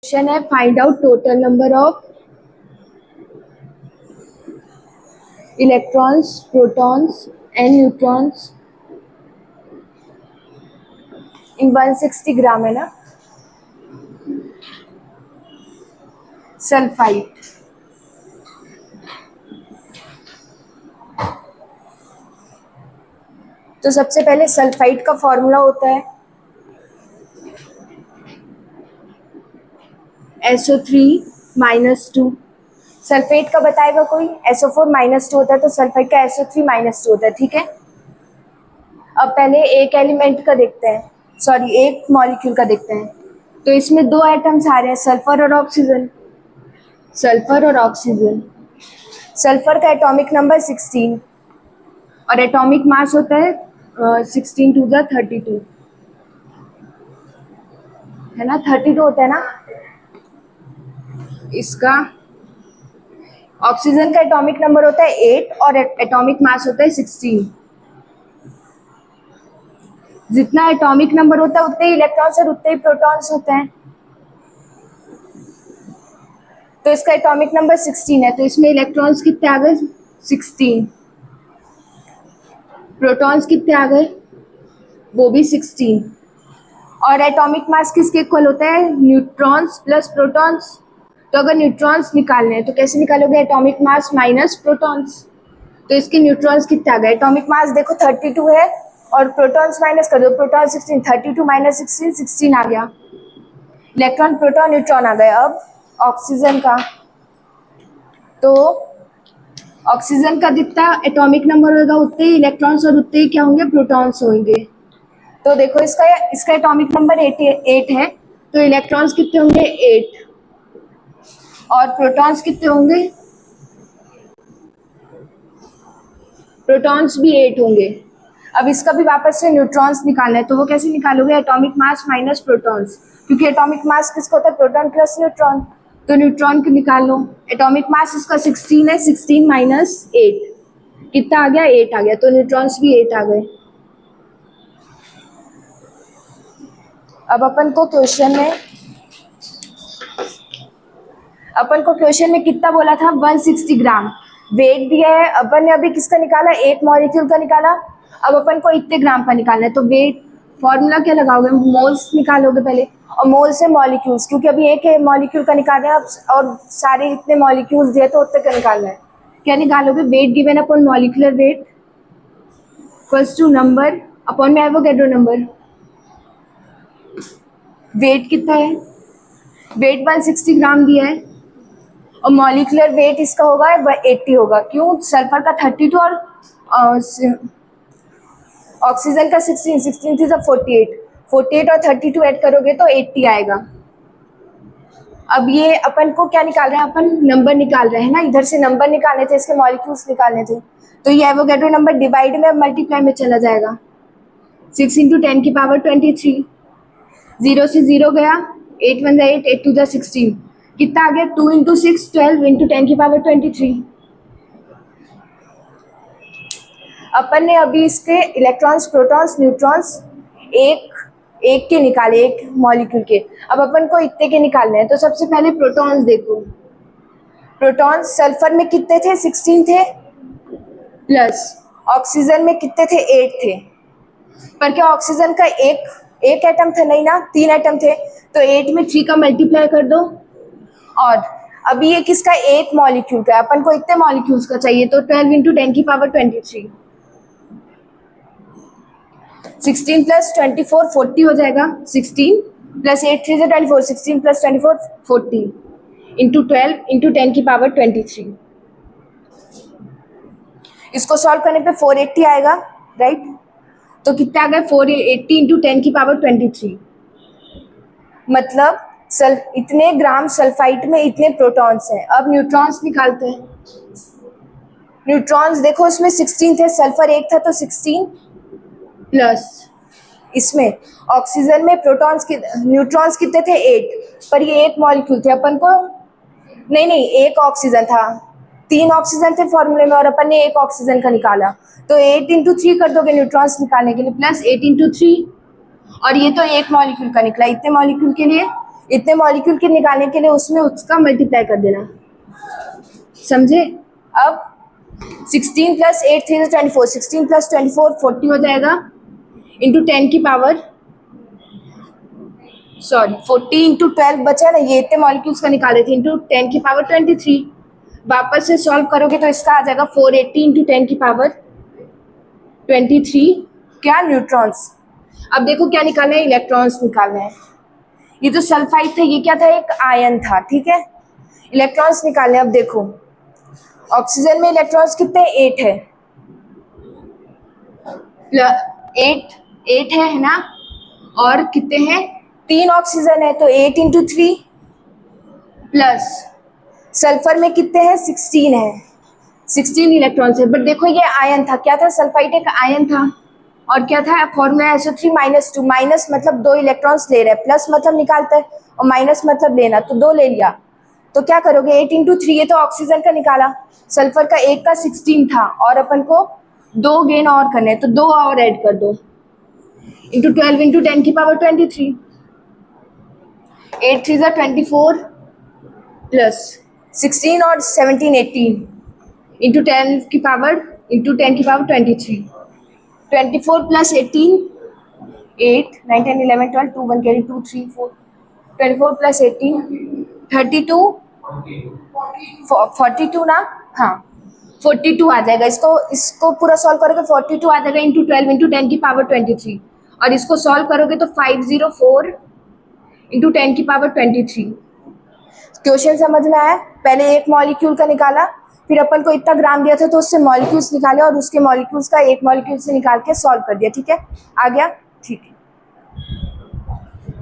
Question है find out total number of electrons, protons and neutrons इन 160 ग्राम, है ना, sulphide. तो सबसे पहले सल्फाइड का फॉर्मूला होता है SO3-2। सल्फेट का बताएगा कोई, SO4-2 होता है, तो सल्फाइड का SO3-2 होता है, ठीक है। अब पहले एक एलिमेंट का देखते हैं, सॉरी एक मॉलिक्यूल का देखते हैं। तो इसमें दो एटम्स आ रहे हैं, सल्फर और ऑक्सीजन। सल्फर और ऑक्सीजन, सल्फर का एटॉमिक नंबर 16 और एटॉमिक मास होता है 16 टू द 32, है ना, 32 होता है ना। इसका ऑक्सीजन का एटॉमिक नंबर होता है 8 और एटॉमिक मास होता है 16। जितना एटॉमिक नंबर होता है उतने ही इलेक्ट्रॉन्स और उतने ही प्रोटॉन्स होते हैं। तो इसका एटॉमिक नंबर 16 है, तो इसमें इलेक्ट्रॉन्स कितने आ गए, 16। प्रोटॉन्स कितने आ गए, वो भी 16। और एटॉमिक मास किसके इक्वल होता है, न्यूट्रॉन्स प्लस प्रोटॉन्स। तो अगर न्यूट्रॉन्स निकालने हैं तो कैसे निकालोगे, एटॉमिक मास माइनस प्रोटॉन्स। तो इसके न्यूट्रॉन्स कितने आ गए, एटॉमिक मास देखो 32 है और प्रोटॉन्स माइनस कर दो, प्रोटॉन 16, 32 माइनस 16, 16 आ गया। इलेक्ट्रॉन प्रोटॉन न्यूट्रॉन आ गए। अब ऑक्सीजन का, तो ऑक्सीजन का जितना एटॉमिक नंबर होगा उतने ही इलेक्ट्रॉन्स और उतने ही क्या होंगे, प्रोटॉन्स होंगे। तो देखो इसका एटॉमिक नंबर 8 है, तो इलेक्ट्रॉन्स कितने होंगे, 8 और प्रोटॉन्स कितने होंगे, प्रोटॉन्स भी 8 होंगे। अब इसका भी वापस से न्यूट्रॉन्स निकालना है, तो वो कैसे निकालोगे, एटॉमिक मास माइनस प्रोटॉन्स, क्योंकि एटॉमिक मास किसका होता है, प्रोटॉन प्लस न्यूट्रॉन। तो न्यूट्रॉन को निकाल लो, एटॉमिक मास इसका 16 है, 16 माइनस 8 कितना आ गया, 8 आ गया। तो न्यूट्रॉन्स भी 8 आ गए। अब अपन को क्वेश्चन में कितना बोला था, 160 ग्राम वेट दिया है। अपन ने अभी किसका निकाला, एक मॉलिक्यूल का निकाला। अब अपन को इतने ग्राम का निकालना है, तो वेट फॉर्मूला क्या लगाओगे, मोल्स निकालोगे पहले, और मोल से मॉलिक्यूल्स, क्योंकि अभी एक मॉलिक्यूल का निकालना है और सारे इतने मॉलिक्यूल्स दिए तो उतने का निकालना है। क्या निकालोगे, weight given upon molecular weight equals to number upon में एवोगैड्रो नंबर। वेट कितना है, वेट 160 ग्राम दिया है और मॉलिक्यूलर वेट इसका होगा 80 होगा। क्यों, सल्फर का 32 और ऑक्सीजन का 16, 16 थी 48, 48 और 32 ऐड करोगे तो 80 आएगा। अब ये अपन को क्या निकाल रहे हैं, अपन नंबर निकाल रहे हैं ना, इधर से नंबर निकालने थे, इसके मॉलिक्यूल्स निकालने थे। तो ये एवोगैड्रो नंबर डिवाइड में मल्टीप्लाई में चला जाएगा, 6 इंटू 10 की पावर 23, 0 से 0 गया, 8 1 8, 8 2 16, कितना आ गया, 2 इंटू 6 12 इंटू 10 की पावर 23। अपन ने अभी इसके इलेक्ट्रॉन्स, प्रोटॉन्स, न्यूट्रॉन्स एक के निकाले, एक मॉलिक्यूल के। अब अपन को इतने के निकालने हैं, तो सबसे पहले प्रोटॉन्स देखो। प्रोटॉन्स सल्फर में कितने थे, 16 थे, प्लस ऑक्सीजन में कितने थे, 8 थे। पर क्या ऑक्सीजन का एक एटम था, नहीं ना, 3 एटम थे। तो 8 में 3 का मल्टीप्लाई कर दो। और अभी ये किसका, एक मॉलिक्यूल का, अपन को इतने मॉलिक्यूल्स का चाहिए, तो 12 इंटू 10 की पावर 23, 16 प्लस 24 40 हो जाएगा, 16 प्लस 8 3 से 24, 16 प्लस 24 40 इंटू 12 इंटू 10 की पावर 23। इसको सॉल्व करने पे 480 आएगा, राइट। तो कितना आ गया, 480 इंटू 10 की पावर 23। मतलब इतने ग्राम सल्फाइड में इतने प्रोटॉन्स हैं। अब न्यूट्रॉन्स निकालते हैं। न्यूट्रॉन्स देखो, इसमें 16 थे, सल्फर एक था तो 16 प्लस इसमें ऑक्सीजन में प्रोटॉन्स न्यूट्रॉन्स कितने थे, 8। पर ये एक मॉलिक्यूल थे, अपन को नहीं एक ऑक्सीजन था, 3 ऑक्सीजन थे फॉर्मूले में और अपन ने एक ऑक्सीजन का निकाला। तो 8 इंटू 3 कर दोगे न्यूट्रॉन्स निकालने के लिए, प्लस 8 इंटू 3, और ये तो एक मॉलिक्यूल का निकला। इतने मॉलिक्यूल के लिए इतने मॉलिक्यूल के निकालने के लिए उसमें उसका मल्टीप्लाई कर देना, समझे। अब 16 प्लस 8 3 24, 16 प्लस 24 40 हो जाएगा, इंटू 10 की पावर 40 इंटू 12 बचा ना, ये इतने मॉलिक्यूल्स का निकाले थे, इंटू 10 की पावर 23। वापस से सॉल्व करोगे तो इसका आ जाएगा 480 इंटू 10 की पावर 23, क्या, न्यूट्रॉन्स। अब देखो क्या निकालना है, इलेक्ट्रॉन्स निकालना है। ये जो सल्फाइड था ये क्या था, एक आयन था, ठीक है। इलेक्ट्रॉन्स निकालने, अब देखो ऑक्सीजन में इलेक्ट्रॉन्स कितने, 8 है, 8 है ना, और कितने हैं, 3 ऑक्सीजन है, तो 8 इंटू 3 प्लस सल्फर में कितने हैं, 16 है, 16 इलेक्ट्रॉन्स है। बट देखो ये आयन था, क्या था, सल्फाइड एक आयन था, और क्या था, फॉर्मूला SO3 -2, माइनस मतलब 2 इलेक्ट्रॉन्स ले रहे हैं, प्लस मतलब निकालते हैं, और माइनस मतलब लेना, तो 2 ले लिया। तो क्या करोगे, 8 इंटू 3, ये तो ऑक्सीजन का निकाला, सल्फर का 1 का 16 था, और अपन को 2 गेन और करने, तो 2 और ऐड कर दो, इंटू 12 इंटू 10 की पावर 23, 8 3 24 प्लस 16 और 17 18 इंटू 10 की पावर 23, 24 प्लस 18 8 9 10 11 12 2 1 कैरी 2 3 4 24 प्लस 18 32 42 ना, हाँ 42 आ जाएगा। इसको पूरा सॉल्व करोगे 42 आ जाएगा, इंटू 12 इंटू 10 की पावर 23, और इसको सॉल्व करोगे तो 504 इंटू 10 की पावर 23। क्वेश्चन समझ में आया, पहले एक मॉलिक्यूल का निकाला, फिर अपन को इतना ग्राम दिया था तो उससे मॉलिक्यूल्स निकाले, और उसके मॉलिक्यूल्स का एक मॉलिक्यूल से निकाल के सॉल्व कर दिया, ठीक है, आ गया, ठीक है।